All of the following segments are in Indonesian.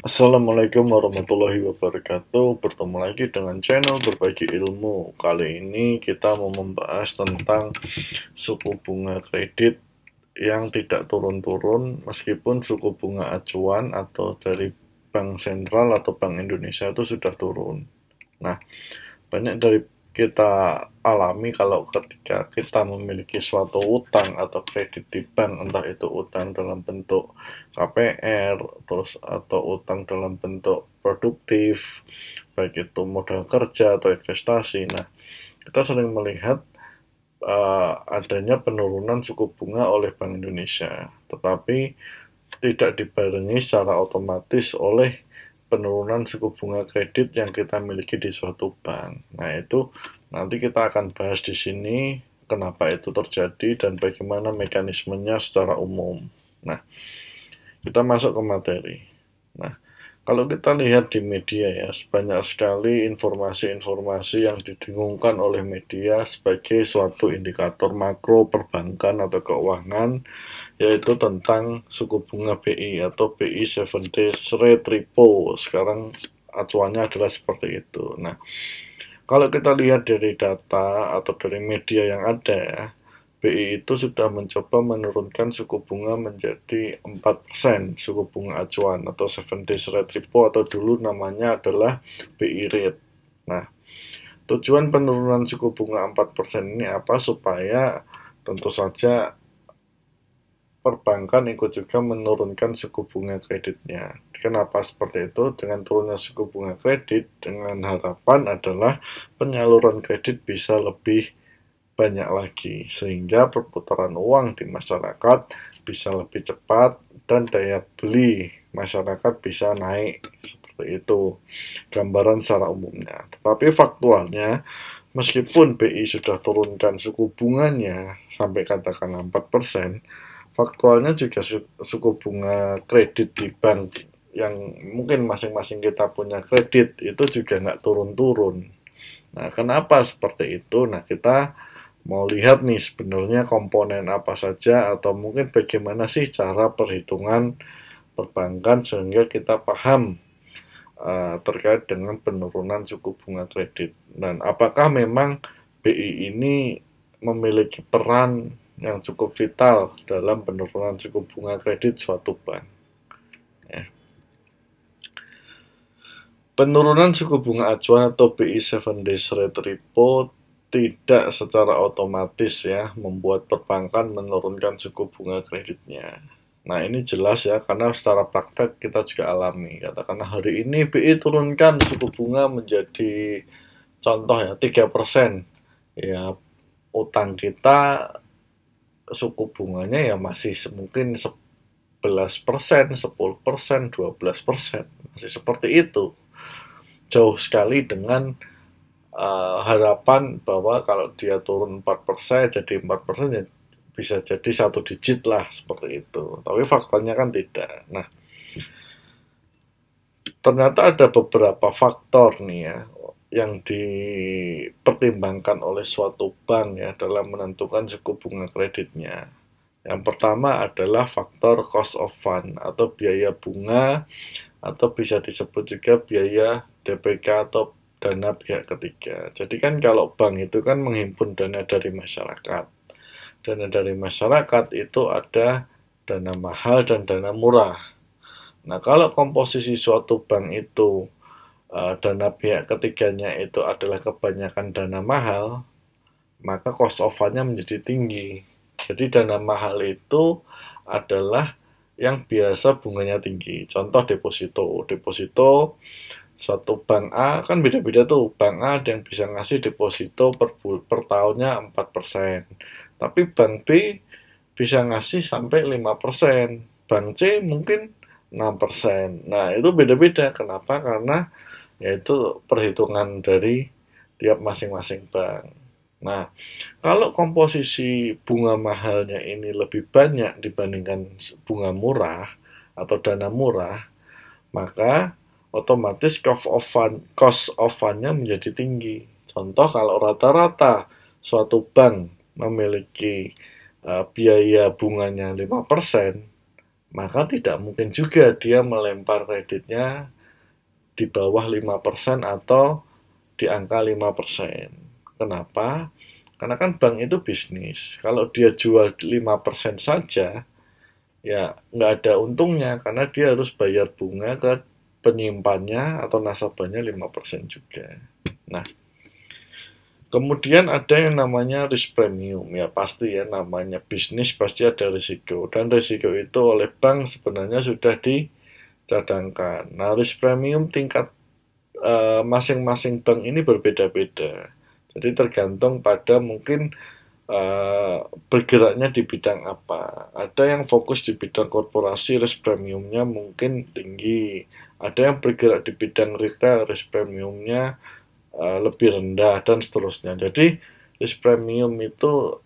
Assalamualaikum warahmatullahi wabarakatuh. Bertemu lagi dengan channel Berbagi Ilmu. Kali ini kita mau membahas tentang suku bunga kredit yang tidak turun-turun meskipun suku bunga acuan atau dari Bank Sentral atau Bank Indonesia itu sudah turun. Nah, banyak dari kita alami kalau ketika kita memiliki suatu utang atau kredit di bank, entah itu utang dalam bentuk KPR, terus atau utang dalam bentuk produktif, baik itu modal kerja atau investasi. Nah, kita sering melihat adanya penurunan suku bunga oleh Bank Indonesia, tetapi tidak dibarengi secara otomatis oleh penurunan suku bunga kredit yang kita miliki di suatu bank. Nah, itu nanti kita akan bahas di sini kenapa itu terjadi dan bagaimana mekanismenya secara umum. Nah, kita masuk ke materi. Nah, kalau kita lihat di media ya, banyak sekali informasi-informasi yang didengungkan oleh media sebagai suatu indikator makro perbankan atau keuangan, yaitu tentang suku bunga BI atau BI 7 Days Rate Repo. Sekarang acuannya adalah seperti itu. Nah, kalau kita lihat dari data atau dari media yang ada, BI itu sudah mencoba menurunkan suku bunga menjadi 4% suku bunga acuan atau 7 Days Rate Repo atau dulu namanya adalah BI Rate. Nah, tujuan penurunan suku bunga 4% ini apa? Supaya tentu saja perbankan ikut juga menurunkan suku bunga kreditnya. Kenapa seperti itu? Dengan turunnya suku bunga kredit, dengan harapan adalah penyaluran kredit bisa lebih banyak lagi, sehingga perputaran uang di masyarakat bisa lebih cepat dan daya beli masyarakat bisa naik. Seperti itu gambaran secara umumnya. Tetapi faktualnya, meskipun BI sudah turunkan suku bunganya sampai katakanlah 4%, faktualnya juga suku bunga kredit di bank yang mungkin masing-masing kita punya kredit itu juga nggak turun-turun. Nah, kenapa seperti itu? Nah, kita mau lihat nih sebenarnya komponen apa saja atau mungkin bagaimana sih cara perhitungan perbankan sehingga kita paham terkait dengan penurunan suku bunga kredit. Dan apakah memang BI ini memiliki peran yang cukup vital dalam penurunan suku bunga kredit suatu bank. Ya. Penurunan suku bunga acuan atau BI 7 Days Rate Repo tidak secara otomatis ya membuat perbankan menurunkan suku bunga kreditnya. Nah, ini jelas ya karena secara praktek kita juga alami. Katakanlah hari ini BI turunkan suku bunga menjadi contoh ya 3%. Ya, utang kita suku bunganya ya masih mungkin 11%, 10%, 12%. Masih seperti itu. Jauh sekali dengan harapan bahwa kalau dia turun 4%, jadi 4% ya bisa jadi satu digit lah seperti itu. Tapi faktanya kan tidak. Nah, ternyata ada beberapa faktor nih ya yang dipertimbangkan oleh suatu bank ya dalam menentukan suku bunga kreditnya. Yang pertama adalah faktor cost of fund atau biaya bunga atau bisa disebut juga biaya DPK atau dana pihak ketiga. Jadi kan kalau bank itu kan menghimpun dana dari masyarakat. Dana dari masyarakat itu ada dana mahal dan dana murah. Nah, kalau komposisi suatu bank itu dana pihak ketiganya itu adalah kebanyakan dana mahal, maka cost of fund-nya menjadi tinggi. Jadi dana mahal itu adalah yang biasa bunganya tinggi. Contoh deposito. Deposito suatu bank A kan beda-beda tuh. Bank A ada yang bisa ngasih deposito per tahunnya 4%. Tapi bank B bisa ngasih sampai 5%. Bank C mungkin 6%. Nah, itu beda-beda. Kenapa? Karena yaitu perhitungan dari tiap masing-masing bank. Nah, kalau komposisi bunga mahalnya ini lebih banyak dibandingkan bunga murah atau dana murah, maka otomatis cost of fund-nya menjadi tinggi. Contoh kalau rata-rata suatu bank memiliki biaya bunganya 5%, maka tidak mungkin juga dia melempar kreditnya di bawah 5% atau di angka 5%. Kenapa? Karena kan bank itu bisnis. Kalau dia jual 5% saja, ya nggak ada untungnya karena dia harus bayar bunga ke penyimpannya atau nasabahnya 5% juga. Nah, kemudian ada yang namanya risk premium, ya pasti ya namanya bisnis pasti ada risiko dan risiko itu oleh bank sebenarnya sudah dicadangkan. Nah, risk premium tingkat masing-masing bank ini berbeda-beda. Jadi tergantung pada mungkin bergeraknya di bidang apa. Ada yang fokus di bidang korporasi, risk premiumnya mungkin tinggi. Ada yang bergerak di bidang retail, risk premiumnya lebih rendah dan seterusnya. Jadi risk premium itu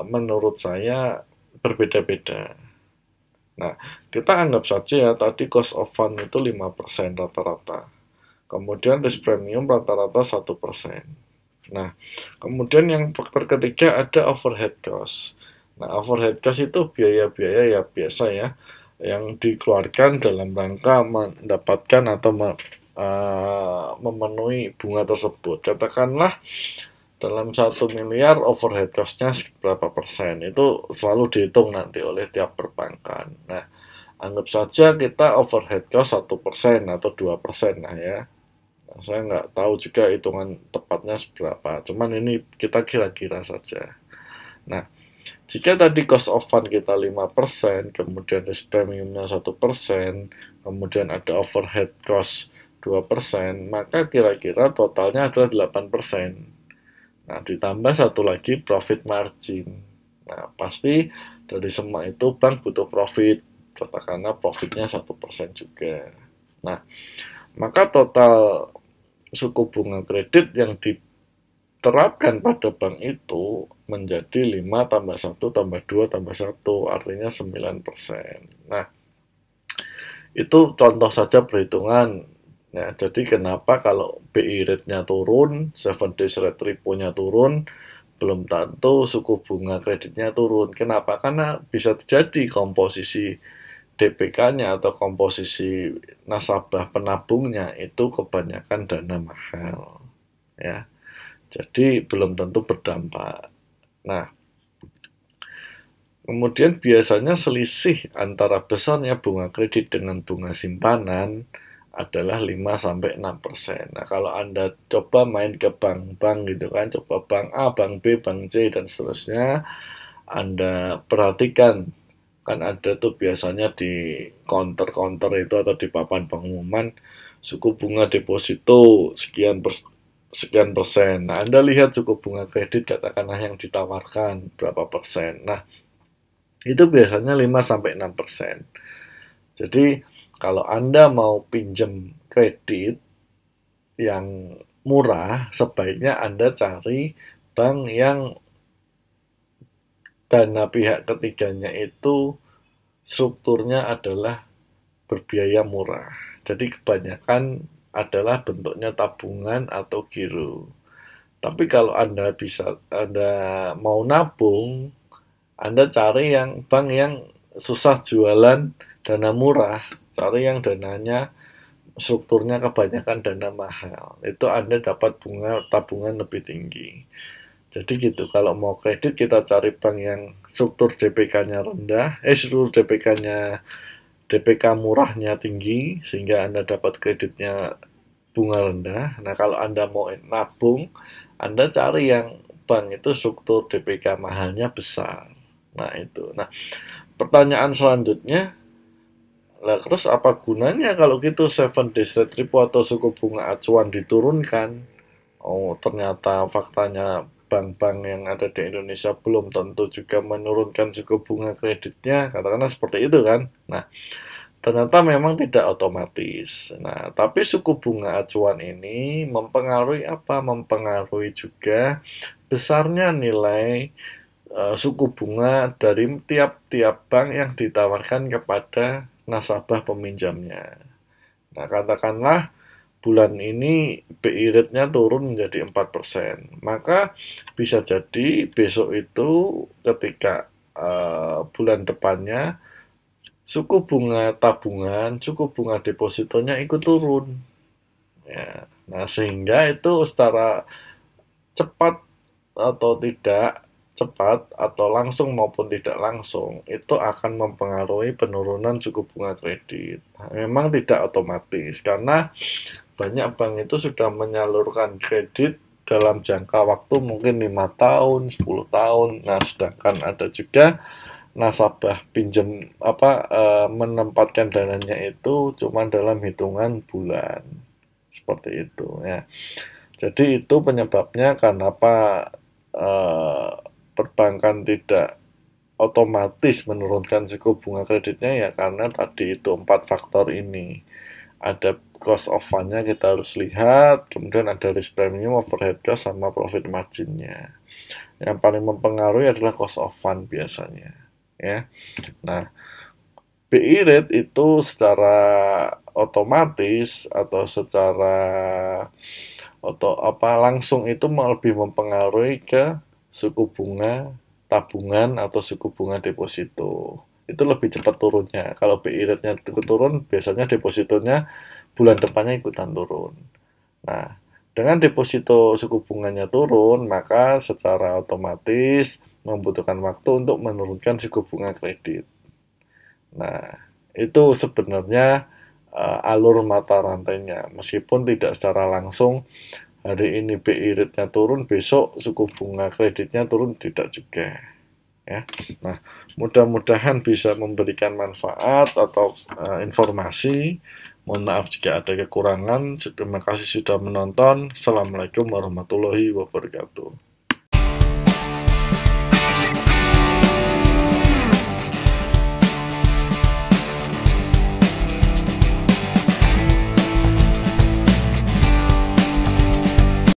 menurut saya berbeda-beda. Nah, kita anggap saja ya tadi cost of fund itu 5% rata-rata. Kemudian risk premium rata-rata 1%. Nah, kemudian yang faktor ketiga ada overhead cost. Nah, overhead cost itu biaya-biaya ya biasa ya, yang dikeluarkan dalam rangka mendapatkan atau memenuhi bunga tersebut. Katakanlah dalam 1 miliar overhead cost-nya berapa persen, itu selalu dihitung nanti oleh tiap perbankan. Nah, anggap saja kita overhead cost 1% atau 2% lah ya. Nah, saya nggak tahu juga hitungan tepatnya seberapa, cuman ini kita kira-kira saja. Nah, jika tadi cost of fund kita 5%, kemudian risk premiumnya 1%, kemudian ada overhead cost 2%, maka kira-kira totalnya adalah 8%. Nah, ditambah satu lagi profit margin. Nah, pasti dari semua itu bank butuh profit, katakanlah profitnya 1% juga. Nah, maka total suku bunga kredit yang diterapkan pada bank itu menjadi 5 tambah 1 tambah 2 tambah 1, artinya 9%. Nah, itu contoh saja perhitungan. Ya, jadi kenapa kalau BI rate-nya turun, 7 days rate repo-nya turun, belum tentu suku bunga kreditnya turun. Kenapa? Karena bisa terjadi komposisi DPK-nya atau komposisi nasabah penabungnya itu kebanyakan dana mahal, ya. Jadi belum tentu berdampak. Nah, kemudian biasanya selisih antara besarnya bunga kredit dengan bunga simpanan adalah 5-6%. Nah, kalau Anda coba main ke bank-bank gitu kan, coba bank A, bank B, bank C, dan seterusnya, Anda perhatikan, kan ada tuh biasanya di counter-counter itu atau di papan pengumuman, suku bunga deposito sekian persen. Nah, Anda lihat suku bunga kredit katakanlah yang ditawarkan berapa persen. Nah, itu biasanya 5-6%. Jadi kalau Anda mau pinjam kredit yang murah, sebaiknya Anda cari bank yang dana pihak ketiganya itu strukturnya adalah berbiaya murah. Jadi kebanyakan adalah bentuknya tabungan atau giro. Tapi kalau Anda mau nabung, Anda cari yang bank yang susah jualan dana murah, cari yang dananya strukturnya kebanyakan dana mahal. Itu Anda dapat bunga tabungan lebih tinggi. Jadi gitu, kalau mau kredit kita cari bank yang struktur DPK-nya rendah, struktur DPK murahnya tinggi sehingga Anda dapat kreditnya bunga rendah. Nah, kalau Anda mau nabung, Anda cari yang bank itu struktur DPK mahalnya besar. Nah, itu. Nah, pertanyaan selanjutnya, lah terus apa gunanya kalau gitu 7 days rate repo atau suku bunga acuan diturunkan? Oh, ternyata faktanya bank-bank yang ada di Indonesia belum tentu juga menurunkan suku bunga kreditnya, katakanlah seperti itu kan. Nah, ternyata memang tidak otomatis. Nah, tapi suku bunga acuan ini mempengaruhi apa? Mempengaruhi juga besarnya nilai suku bunga dari tiap-tiap bank yang ditawarkan kepada nasabah peminjamnya. Nah, katakanlah bulan ini BI rate-nya turun menjadi 4%. Maka bisa jadi besok itu ketika bulan depannya suku bunga tabungan, suku bunga depositonya ikut turun. Ya. Nah, sehingga itu secara cepat atau tidak cepat atau langsung maupun tidak langsung itu akan mempengaruhi penurunan suku bunga kredit. Nah, memang tidak otomatis karena banyak bank itu sudah menyalurkan kredit dalam jangka waktu mungkin 5 tahun, 10 tahun. Nah, sedangkan ada juga nasabah pinjam menempatkan dananya itu cuma dalam hitungan bulan. Seperti itu ya. Jadi itu penyebabnya kenapa eh, perbankan tidak otomatis menurunkan suku bunga kreditnya ya karena tadi itu 4 faktor ini. Ada cost of fund-nya kita harus lihat, kemudian ada risk premium, overhead cost, sama profit margin-nya. Yang paling mempengaruhi adalah cost of fund biasanya. Ya, nah BI rate itu secara otomatis atau secara langsung itu lebih mempengaruhi ke suku bunga tabungan atau suku bunga deposito. Itu lebih cepat turunnya. Kalau BI rate-nya turun, biasanya depositonya bulan depannya ikutan turun. Nah, dengan deposito suku bunganya turun, maka secara otomatis membutuhkan waktu untuk menurunkan suku bunga kredit. Nah, itu sebenarnya alur mata rantainya. Meskipun tidak secara langsung hari ini BI rate-nya turun, besok suku bunga kreditnya turun, tidak juga. Ya. Nah, mudah-mudahan bisa memberikan manfaat atau informasi. Mohon maaf jika ada kekurangan. Terima kasih sudah menonton. Assalamualaikum warahmatullahi wabarakatuh.